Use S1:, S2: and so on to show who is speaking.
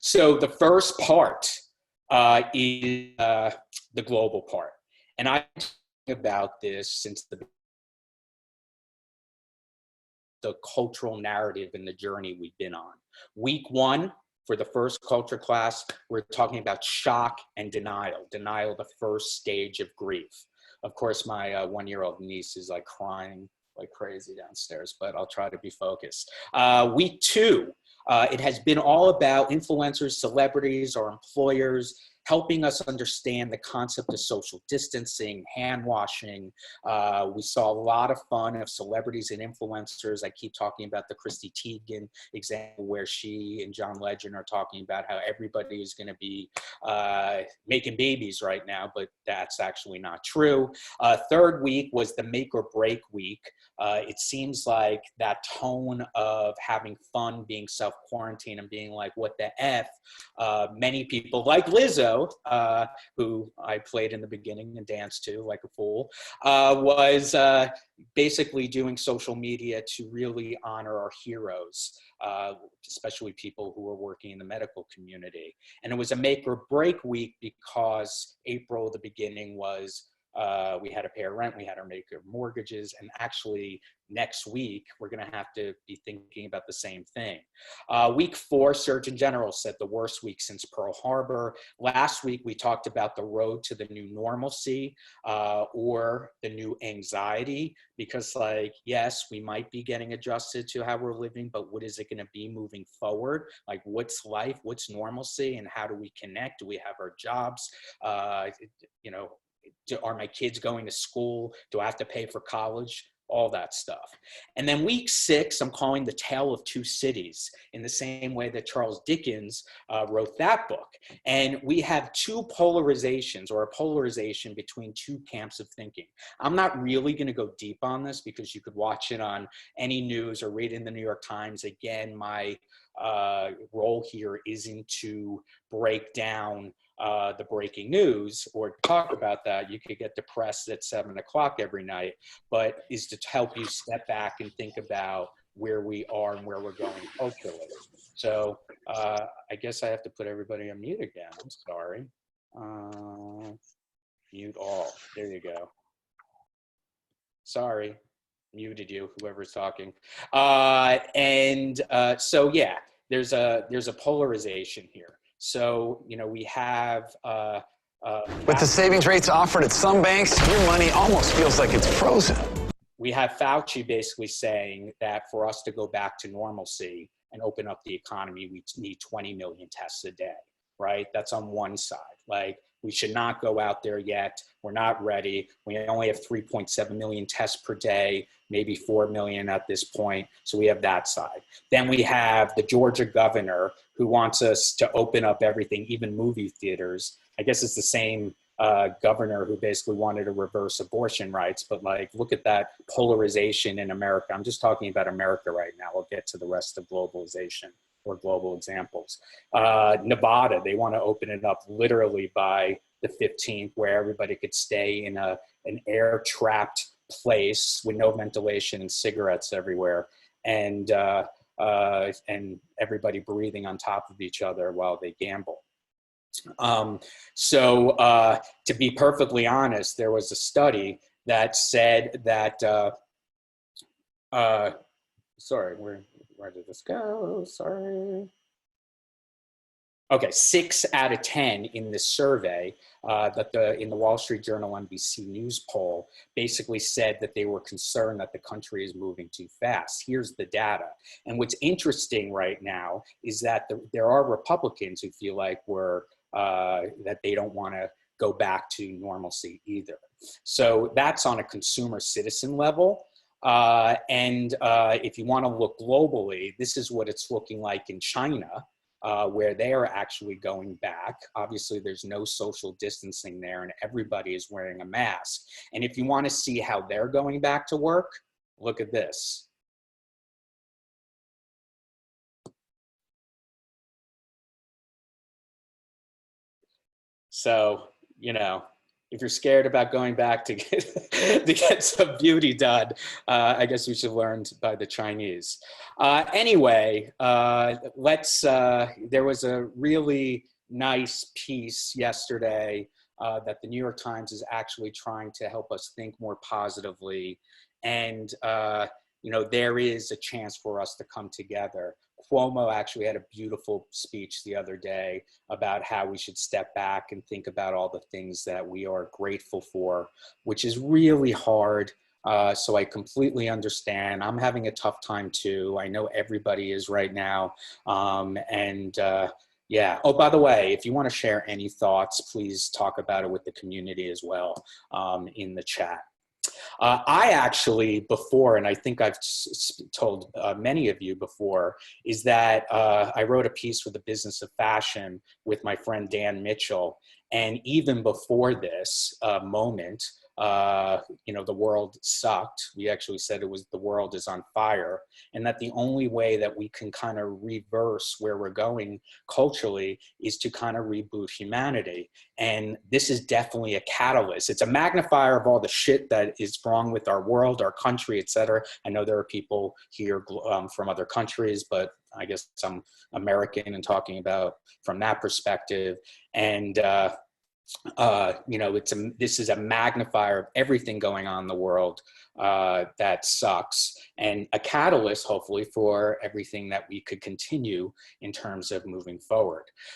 S1: So the first part is the global part. And I've been talking about this since the cultural narrative and the journey we've been on. Week one, for the first culture class, we're talking about shock and denial. Denial, the first stage of grief. Of course, my one-year-old niece is like crying like crazy downstairs, but I'll try to be focused. Week two, it has been all about influencers, celebrities, our employers, helping us understand the concept of social distancing, hand washing. We saw a lot of fun of celebrities and influencers. I keep talking about the Chrissy Teigen example where she and John Legend are talking about how everybody is gonna be making babies right now, but that's actually not true. Third week was the make or break week. It seems like that tone of having fun, being self-quarantine and being like, what the F? Many people like Lizzo, who I played in the beginning and danced to like a fool, was basically doing social media to really honor our heroes, especially people who are working in the medical community. And it was a make or break week because April, the beginning was we had to pay our rent, we had to make our mortgages, and actually next week, we're gonna have to be thinking about the same thing. Week four, Surgeon General said the worst week since Pearl Harbor. Last week, we talked about the road to the new normalcy or the new anxiety, because like, yes, we might be getting adjusted to how we're living, but what is it gonna be moving forward? Like what's life, what's normalcy, and how do we connect? Do we have our jobs? You know, are my kids going to school? Do I have to pay for college? All that stuff. And then week six, I'm calling The Tale of Two Cities, in the same way that Charles Dickens wrote that book. And we have two polarizations, or a polarization between two camps of thinking. I'm not really going to go deep on this because you could watch it on any news or read it in the New York Times. Again, my role here isn't to break down the breaking news or talk about that. You could get depressed at 7 o'clock every night, but is to help you step back and think about where we are and where we're going culturally. So I guess I have to put everybody on mute again. I'm sorry. Mute all. There you go. Sorry, muted you, whoever's talking. So yeah, there's a polarization here. So, you know, we have...
S2: With the savings rates offered at some banks, your money almost feels like it's frozen.
S1: We have Fauci basically saying that for us to go back to normalcy and open up the economy, we need 20 million tests a day, right? That's on one side. Like, we should not go out there yet. We're not ready. We only have 3.7 million tests per day, maybe 4 million at this point. So we have that side. Then we have the Georgia governor who wants us to open up everything, even movie theaters. I guess it's the same governor who basically wanted to reverse abortion rights, but like, look at that polarization in America. I'm just talking about America right now. We'll get to the rest of globalization or global examples. Nevada, they want to open it up literally by the 15th, where everybody could stay in an air-trapped place with no ventilation and cigarettes everywhere, and everybody breathing on top of each other while they gamble. To be perfectly honest, there was a study that said that, sorry, where did this go? Sorry. Okay, 6 out of 10 in this survey in the Wall Street Journal NBC News poll basically said that they were concerned that the country is moving too fast. Here's the data. And what's interesting right now is that there are Republicans who feel like that they don't want to go back to normalcy either. So that's on a consumer citizen level. If you want to look globally, this is what it's looking like in China, where they are actually going back. Obviously, there's no social distancing there, and everybody is wearing a mask. And if you want to see how they're going back to work, look at this. So, you know, if you're scared about going back to get some beauty done, I guess we should learn by the Chinese. Anyway, there was a really nice piece yesterday that the New York Times is actually trying to help us think more positively. And, you know, there is a chance for us to come together. Cuomo actually had a beautiful speech the other day about how we should step back and think about all the things that we are grateful for, which is really hard. So I completely understand. I'm having a tough time too. I know everybody is right now. Yeah. Oh, by the way, if you want to share any thoughts, please talk about it with the community as well in the chat. I actually before, and I think I've told many of you before, is that I wrote a piece for the Business of Fashion with my friend Dan Mitchell. And even before this moment, you know, the world sucked. We actually said it was the world is on fire, and that the only way that we can kind of reverse where we're going culturally is to kind of reboot humanity. And this is definitely a catalyst. It's a magnifier of all the shit that is wrong with our world, our country, et cetera. I know there are people here from other countries, but I guess I'm American and talking about from that perspective. And, you know, this is a magnifier of everything going on in the world that sucks, and a catalyst, hopefully, for everything that we could continue in terms of moving forward.